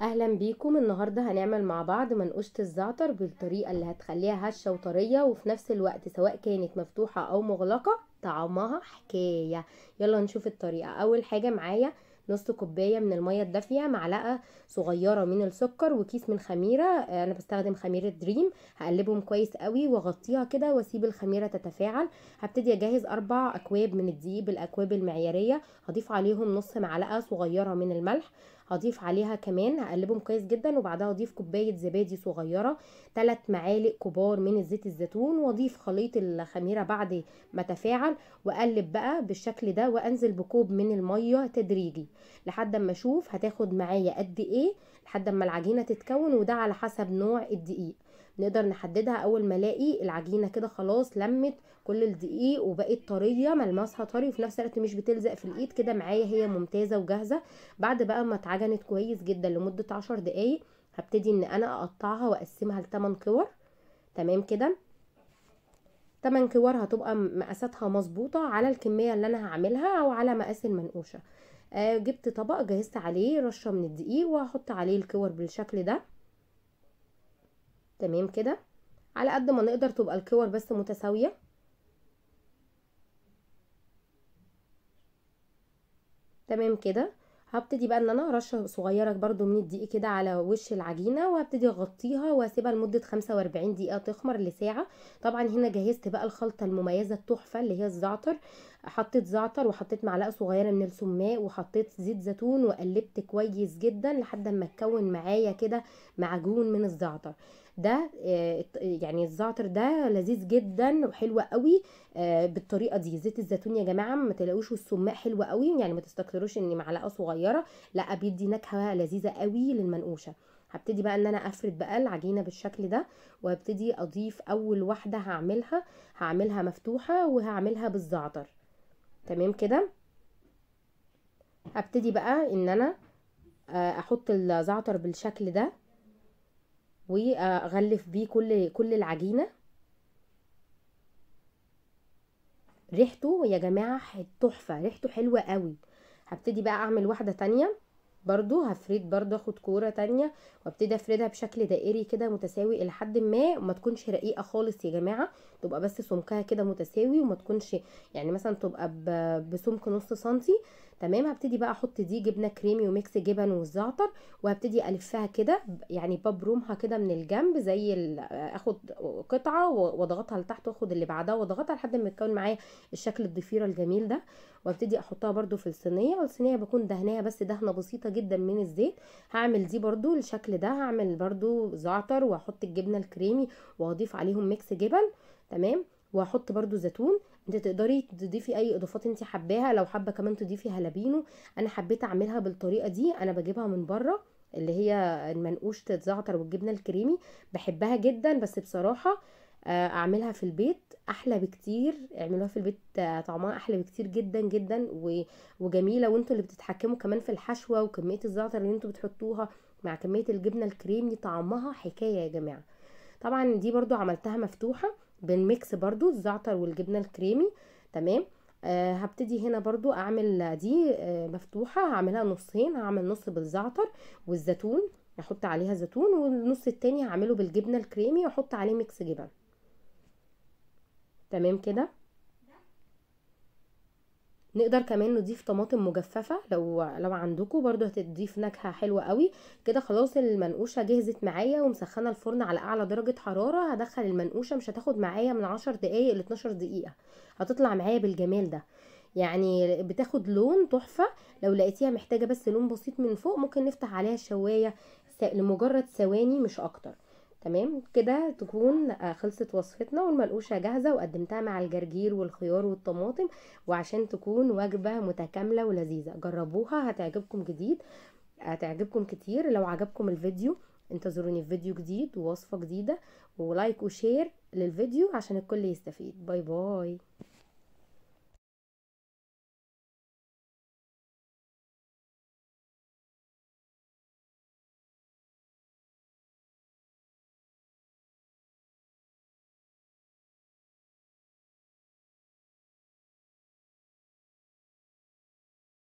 اهلا بيكم. النهارده هنعمل مع بعض منقوشة الزعتر بالطريقه اللي هتخليها هشه وطريه، وفي نفس الوقت سواء كانت مفتوحه او مغلقه طعمها حكايه. يلا نشوف الطريقه. اول حاجه معايا نص كوبايه من الميه الدافيه، معلقه صغيره من السكر، وكيس من خميره. انا بستخدم خميره دريم. هقلبهم كويس قوي واغطيها كده واسيب الخميره تتفاعل. هبتدي اجهز 4 اكواب من الدقيق بالاكواب المعياريه. هضيف عليهم نص معلقه صغيره من الملح. هضيف عليها كمان، هقلبهم كويس جدا، وبعدها اضيف كوبايه زبادي صغيره، 3 معالق كبار من زيت الزيتون، واضيف خليط الخميره بعد ما تفاعل، واقلب بقى بالشكل ده، وانزل بكوب من الميه تدريجي لحد ما اشوف هتاخد معايا قد ايه، لحد ما العجينه تتكون، وده على حسب نوع الدقيق. نقدر نحددها اول ما الاقي العجينه كده خلاص لمت كل الدقيق وبقت طريه، ملمسها طري وفي نفس الوقت مش بتلزق في الايد كده معايا، هي ممتازه وجاهزه. بعد بقى ما اتعجنت كويس جدا لمده 10 دقايق، هبتدي ان انا اقطعها واقسمها ل8 كور. تمام كده. 8 كور هتبقى مقاساتها مظبوطه على الكميه اللي انا هعملها او على مقاس المنقوشه. جبت طبق جهزت عليه رشه من الدقيق، وهحط عليه الكور بالشكل ده. تمام كده. على قد ما نقدر تبقى الكور بس متساويه. تمام كده. هبتدي بقى ان انا رشه صغيره برضو من الدقيق كده على وش العجينه، وهبتدي اغطيها واسيبها لمده 45 دقيقه تخمر لساعه. طبعا هنا جهزت بقى الخلطه المميزه التحفه اللي هي الزعتر. حطيت زعتر، وحطيت معلقه صغيره من السماق، وحطيت زيت زيتون، وقلبت كويس جدا لحد ما اتكون معايا كده معجون من الزعتر ده. يعني الزعتر ده لذيذ جدا وحلو قوي. بالطريقه دي زيت الزيتون يا جماعه ما تلاقوش، والسماق حلو قوي، يعني ما تستكتروش ان معلقه صغيره، لا بيدي نكهه لذيذه قوي للمنقوشه. هبتدي بقى ان انا افرد بقى العجينه بالشكل ده، وهبتدي اضيف اول واحده هعملها مفتوحه، وهعملها بالزعتر. تمام كده. هبتدي بقى ان انا احط الزعتر بالشكل ده، واغلف بيه كل العجينه. ريحته يا جماعه تحفه، ريحته حلوه قوي. هبتدي بقى اعمل واحده تانية، برضو هفرد، برضو اخد كوره تانية وابتدي افردها بشكل دائري كده متساوي الى حد ما، وما تكونش رقيقه خالص يا جماعه، تبقى بس سمكها كده متساوي، وما تكونش يعني مثلا تبقى بسمك نص سنتي. تمام. هبتدي بقى احط دي جبنه كريمي وميكس جبن والزعتر، وهبتدي الفها كده، يعني ببرمها كده من الجنب زي اخد قطعه واضغطها لتحت، واخد اللي بعدها واضغطها لحد ما يتكون معايا الشكل الضفيره الجميل ده. وابتدي احطها برضو في الصينيه، والصينيه بكون دهناها بس دهنه بسيطه جدا من الزيت. هعمل دي برضو الشكل ده، هعمل برضو زعتر، واحط الجبنه الكريمي، واضيف عليهم ميكس جبن. تمام. وهحط برضو زيتون. انت تقدري تضيفي اي اضافات انت حباها، لو حابه كمان تضيفي هالبينو. انا حبيت اعملها بالطريقه دي، انا بجيبها من بره اللي هي المنقوشه الزعتر والجبنه الكريمي، بحبها جدا، بس بصراحه اعملها في البيت احلى بكتير. اعملوها في البيت طعمها احلى بكتير جدا جدا وجميله، وانتوا اللي بتتحكموا كمان في الحشوه وكميه الزعتر اللي انتوا بتحطوها مع كميه الجبنه الكريمي، طعمها حكايه يا جماعه. طبعا دي برضو عملتها مفتوحه بالميكس برضو الزعتر والجبنه الكريمي. تمام. هبتدي هنا برضو اعمل دي مفتوحه، هعملها نصين، هعمل نص بالزعتر والزيتون، احط عليها زيتون، والنص التاني هعمله بالجبنه الكريمي واحط عليه ميكس جبن. تمام كده. نقدر كمان نضيف طماطم مجففة لو عندكم، برضو هتضيف نكهة حلوة قوي. كده خلاص المنقوشة جهزت معايا، ومسخنة الفرن على اعلى درجة حرارة. هدخل المنقوشة، مش هتاخد معايا من 10 دقايق ل 12 دقيقة، هتطلع معايا بالجمال ده، يعني بتاخد لون تحفة. لو لقيتيها محتاجة بس لون بسيط من فوق، ممكن نفتح عليها الشواية لمجرد ثواني مش اكتر. تمام كده تكون خلصت وصفتنا، والمنقوشة جاهزة، وقدمتها مع الجرجير والخيار والطماطم، وعشان تكون وجبة متكاملة ولذيذة. جربوها هتعجبكم كتير. لو عجبكم الفيديو انتظروني في فيديو جديد ووصفة جديدة، ولايك وشير للفيديو عشان الكل يستفيد. باي باي.